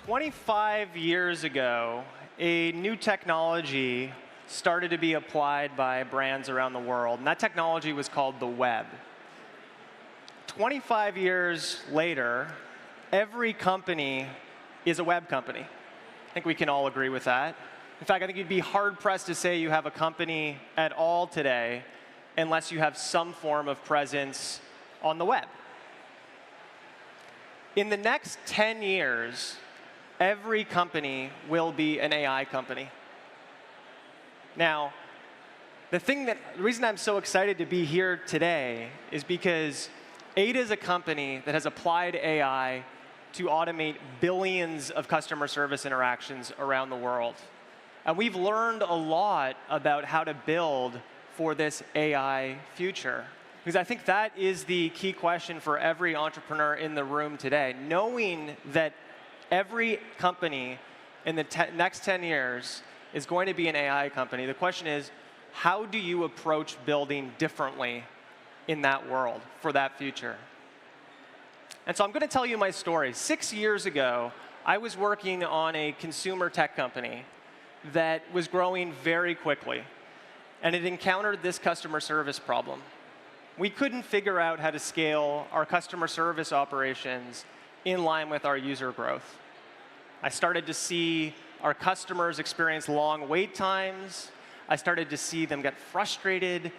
25 years ago, a new technology started to be applied by brands around the world, and that technology was called the web. 25 years later, every company is a web company. I think we can all agree with that. In fact, I think you'd be hard-pressed to say you have a company at all today unless you have some form of presence on the web. In the next 10 years, every company will be an AI company. Now, the reason I'm so excited to be here today is because Ada is a company that has applied AI to automate billions of customer service interactions around the world. And we've learned a lot about how to build for this AI future. Because I think that is the key question for every entrepreneur in the room today. Knowing that every company in the next 10 years is going to be an AI company, the question is, how do you approach building differently in that world for that future? And so I'm going to tell you my story. 6 years ago, I was working on a consumer tech company that was growing very quickly, and it encountered this customer service problem. We couldn't figure out how to scale our customer service operations in line with our user growth. I started to see our customers experience long wait times. I started to see them get frustrated.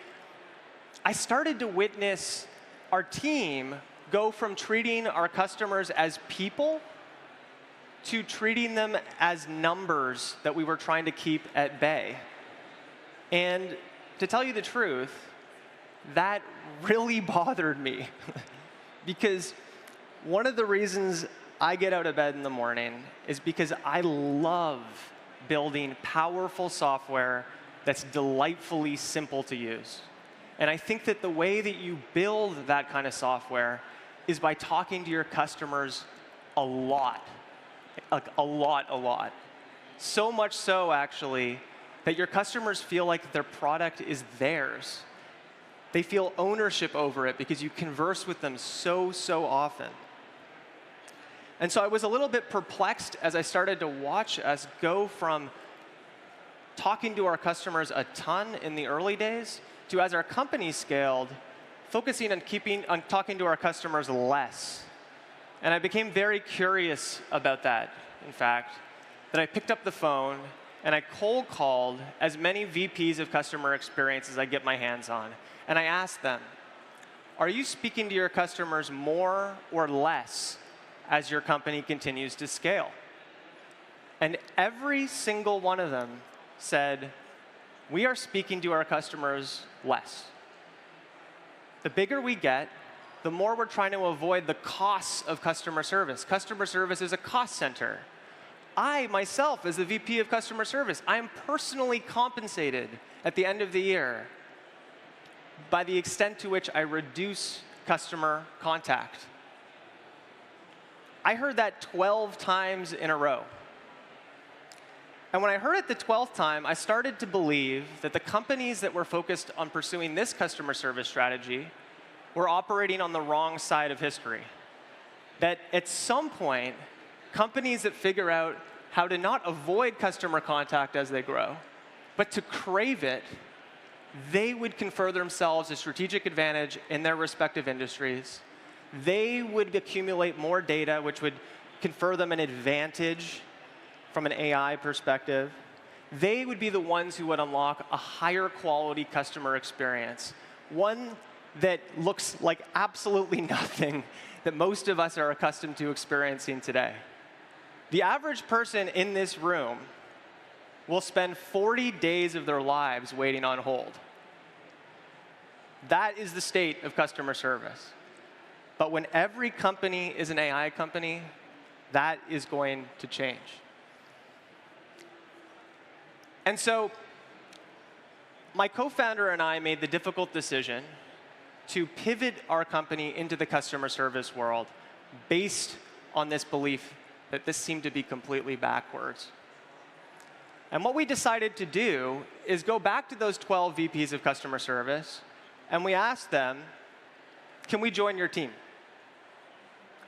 I started to witness our team go from treating our customers as people to treating them as numbers that we were trying to keep at bay. And to tell you the truth, that really bothered me. Because one of the reasons I get out of bed in the morning is because I love building powerful software that's delightfully simple to use. And I think that the way that you build that kind of software is by talking to your customers a lot. Like a lot. So much so, actually, that your customers feel like their product is theirs. They feel ownership over it because you converse with them so often. And so I was a little bit perplexed as I started to watch us go from talking to our customers a ton in the early days to, as our company scaled, focusing on talking to our customers less. And I became very curious about that, in fact, that I picked up the phone and I cold called as many VPs of customer experience as I get my hands on. And I asked them, are you speaking to your customers more or less as your company continues to scale? And every single one of them said, we are speaking to our customers less. The bigger we get, the more we're trying to avoid the costs of customer service. Customer service is a cost center. I, myself, as the VP of customer service, I am personally compensated at the end of the year by the extent to which I reduce customer contact. I heard that 12 times in a row. And when I heard it the 12th time, I started to believe that the companies that were focused on pursuing this customer service strategy were operating on the wrong side of history. That at some point, companies that figure out how to not avoid customer contact as they grow, but to crave it, they would confer themselves a strategic advantage in their respective industries. They would accumulate more data, which would confer them an advantage from an AI perspective. They would be the ones who would unlock a higher quality customer experience, one that looks like absolutely nothing that most of us are accustomed to experiencing today. The average person in this room will spend 40 days of their lives waiting on hold. That is the state of customer service. But when every company is an AI company, that is going to change. And so my co-founder and I made the difficult decision to pivot our company into the customer service world based on this belief that this seemed to be completely backwards. And what we decided to do is go back to those 12 VPs of customer service, and we asked them, can we join your team?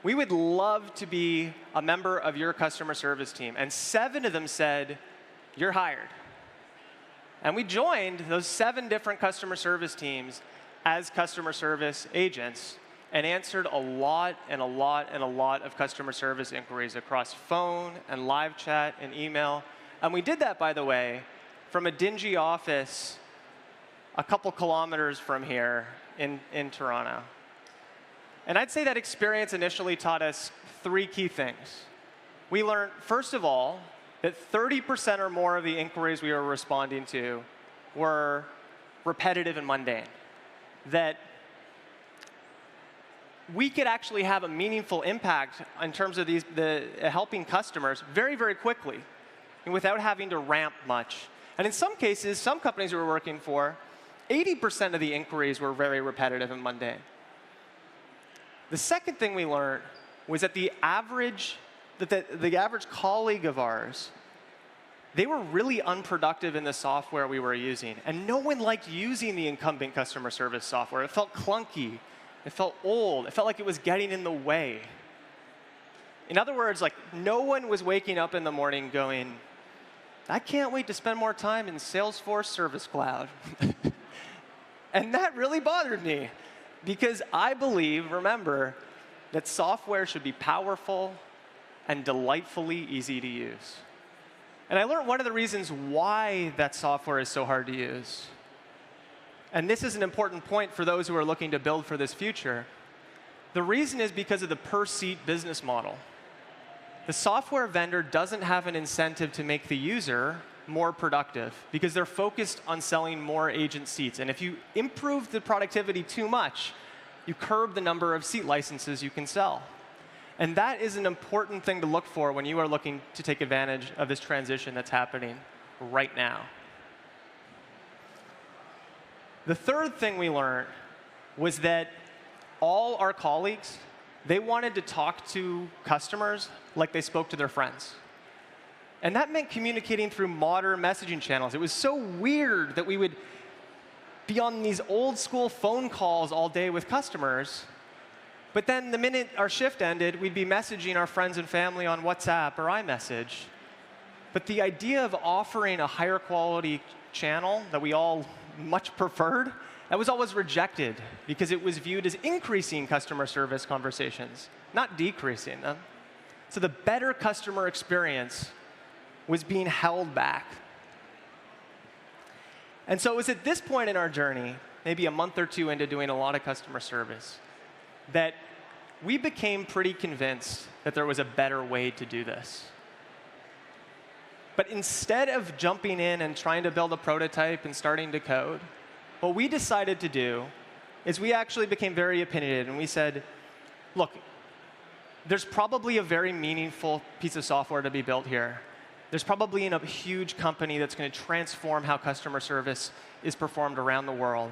we would love to be a member of your customer service team. And 7 of them said, you're hired. And we joined those 7 different customer service teams as customer service agents and answered a lot and a lot and a lot of customer service inquiries across phone and live chat and email. And we did that, by the way, from a dingy office a couple kilometers from here in Toronto. And I'd say that experience initially taught us 3 key things. We learned, first of all, that 30% or more of the inquiries we were responding to were repetitive and mundane. That we could actually have a meaningful impact in terms of helping customers very, very quickly and without having to ramp much. And in some cases, some companies we were working for, 80% of the inquiries were very repetitive and mundane. The second thing we learned was that the average colleague of ours, they were really unproductive in the software we were using. And no one liked using the incumbent customer service software. It felt clunky. It felt old. It felt like it was getting in the way. In other words, like, no one was waking up in the morning going, I can't wait to spend more time in Salesforce Service Cloud. And that really bothered me, because I believe, remember, that software should be powerful and delightfully easy to use. And I learned one of the reasons why that software is so hard to use. And this is an important point for those who are looking to build for this future. The reason is because of the per-seat business model. The software vendor doesn't have an incentive to make the user more productive, because they're focused on selling more agent seats. And if you improve the productivity too much, you curb the number of seat licenses you can sell. And that is an important thing to look for when you are looking to take advantage of this transition that's happening right now. The third thing we learned was that all our colleagues, they wanted to talk to customers like they spoke to their friends. And that meant communicating through modern messaging channels. It was so weird that we would be on these old school phone calls all day with customers, but then the minute our shift ended, we'd be messaging our friends and family on WhatsApp or iMessage. But the idea of offering a higher quality channel that we all much preferred, that was always rejected, because it was viewed as increasing customer service conversations, not decreasing them. So the better customer experience was being held back. And so it was at this point in our journey, maybe a month or 2 into doing a lot of customer service, that we became pretty convinced that there was a better way to do this. But instead of jumping in and trying to build a prototype and starting to code, what we decided to do is we actually became very opinionated, and we said, look, there's probably a very meaningful piece of software to be built here. There's probably a huge company that's going to transform how customer service is performed around the world.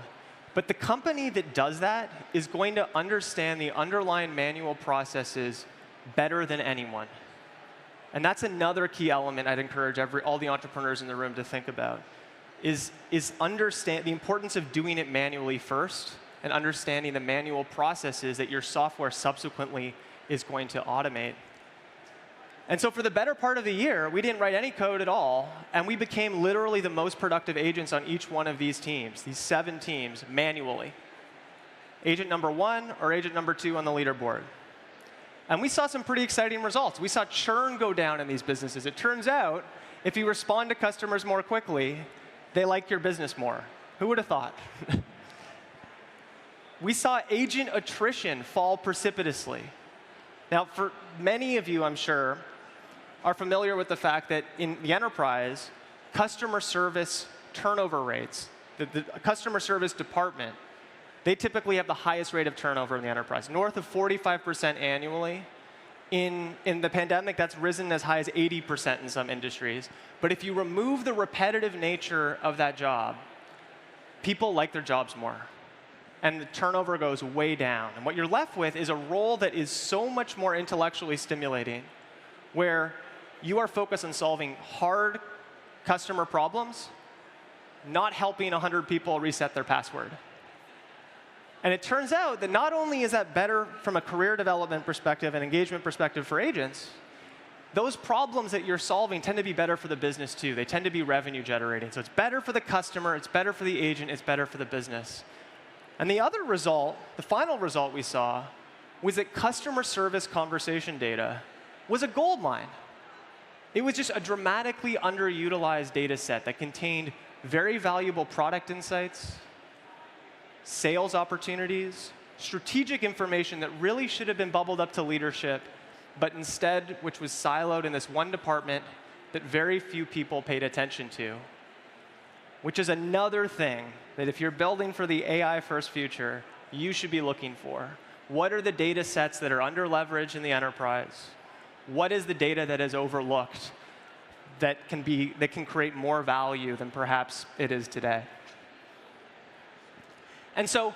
But the company that does that is going to understand the underlying manual processes better than anyone. And that's another key element I'd encourage all the entrepreneurs in the room to think about, is understand the importance of doing it manually first and understanding the manual processes that your software subsequently is going to automate. And so for the better part of the year, we didn't write any code at all, and we became literally the most productive agents on each one of these teams, these 7 teams, manually. Agent number 1 or agent number 2 on the leaderboard. And we saw some pretty exciting results. We saw churn go down in these businesses. It turns out, if you respond to customers more quickly, they like your business more. Who would have thought? We saw agent attrition fall precipitously. Now, for many of you, I'm sure, are familiar with the fact that in the enterprise, customer service turnover rates, the customer service department, they typically have the highest rate of turnover in the enterprise, north of 45% annually. In the pandemic, that's risen as high as 80% in some industries. But if you remove the repetitive nature of that job, people like their jobs more. And the turnover goes way down. And what you're left with is a role that is so much more intellectually stimulating, where you are focused on solving hard customer problems, not helping 100 people reset their password. And it turns out that not only is that better from a career development perspective and engagement perspective for agents, those problems that you're solving tend to be better for the business too. They tend to be revenue generating. So it's better for the customer, it's better for the agent, it's better for the business. And the other result, the final result we saw, was that customer service conversation data was a gold mine. It was just a dramatically underutilized data set that contained very valuable product insights, sales opportunities, strategic information that really should have been bubbled up to leadership, but instead, which was siloed in this one department that very few people paid attention to. Which is another thing that if you're building for the AI-first future, you should be looking for. What are the data sets that are under-leveraged in the enterprise? What is the data that is overlooked that can create more value than perhaps it is today? And so,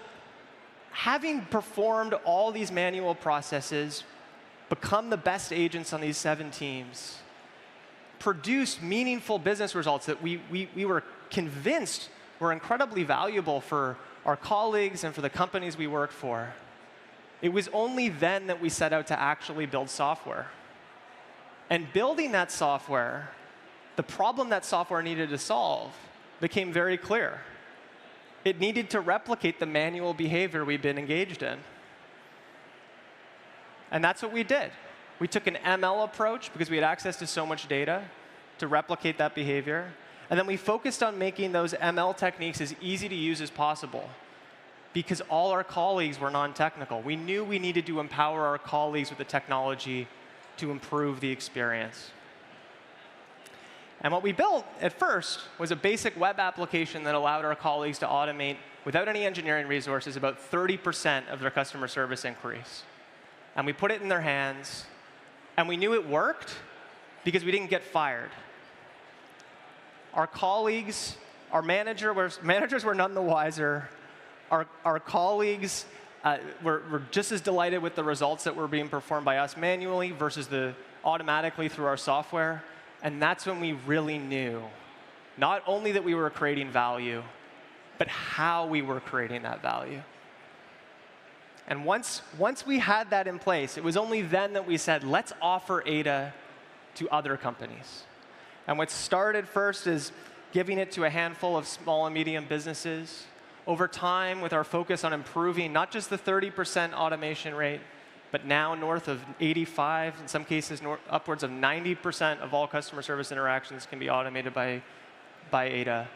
having performed all these manual processes, become the best agents on these 7 teams, produce meaningful business results that we were convinced were incredibly valuable for our colleagues and for the companies we worked for. It was only then that we set out to actually build software. And building that software, the problem that software needed to solve became very clear. It needed to replicate the manual behavior we'd been engaged in. And that's what we did. We took an ML approach, because we had access to so much data, to replicate that behavior. And then we focused on making those ML techniques as easy to use as possible, because all our colleagues were non-technical. We knew we needed to empower our colleagues with the technology to improve the experience. And what we built at first was a basic web application that allowed our colleagues to automate, without any engineering resources, about 30% of their customer service inquiries. And we put it in their hands, and we knew it worked because we didn't get fired. Our colleagues, our managers were none the wiser. Our colleagues were just as delighted with the results that were being performed by us manually versus automatically through our software. And that's when we really knew not only that we were creating value, but how we were creating that value. And once we had that in place, it was only then that we said, let's offer Ada to other companies. And what started first is giving it to a handful of small and medium businesses. Over time, with our focus on improving not just the 30% automation rate, but now north of 85, in some cases upwards of 90% of all customer service interactions can be automated by Ada.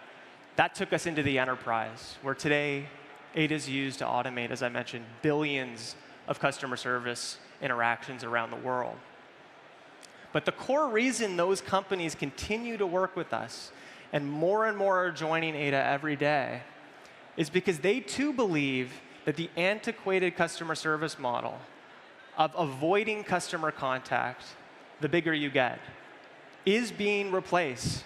That took us into the enterprise, where today Ada is used to automate, as I mentioned, billions of customer service interactions around the world. But the core reason those companies continue to work with us, and more are joining Ada every day, is because they too believe that the antiquated customer service model of avoiding customer contact, the bigger you get, is being replaced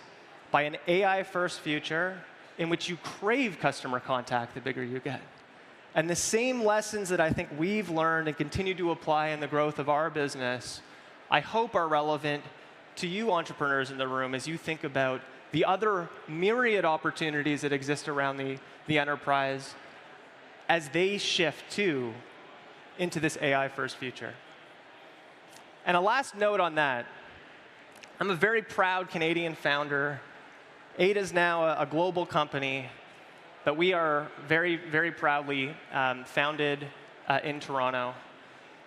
by an AI-first future in which you crave customer contact the bigger you get. And the same lessons that I think we've learned and continue to apply in the growth of our business, I hope are relevant to you entrepreneurs in the room as you think about the other myriad opportunities that exist around the enterprise as they shift too into this AI-first future. And a last note on that, I'm a very proud Canadian founder. Ada is now a global company, but we are very, very proudly founded in Toronto.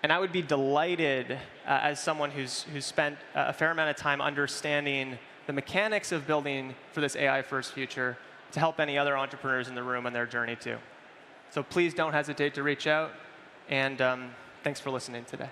And I would be delighted, as someone who's spent a fair amount of time understanding the mechanics of building for this AI-first future, to help any other entrepreneurs in the room on their journey too. So please don't hesitate to reach out, and thanks for listening today.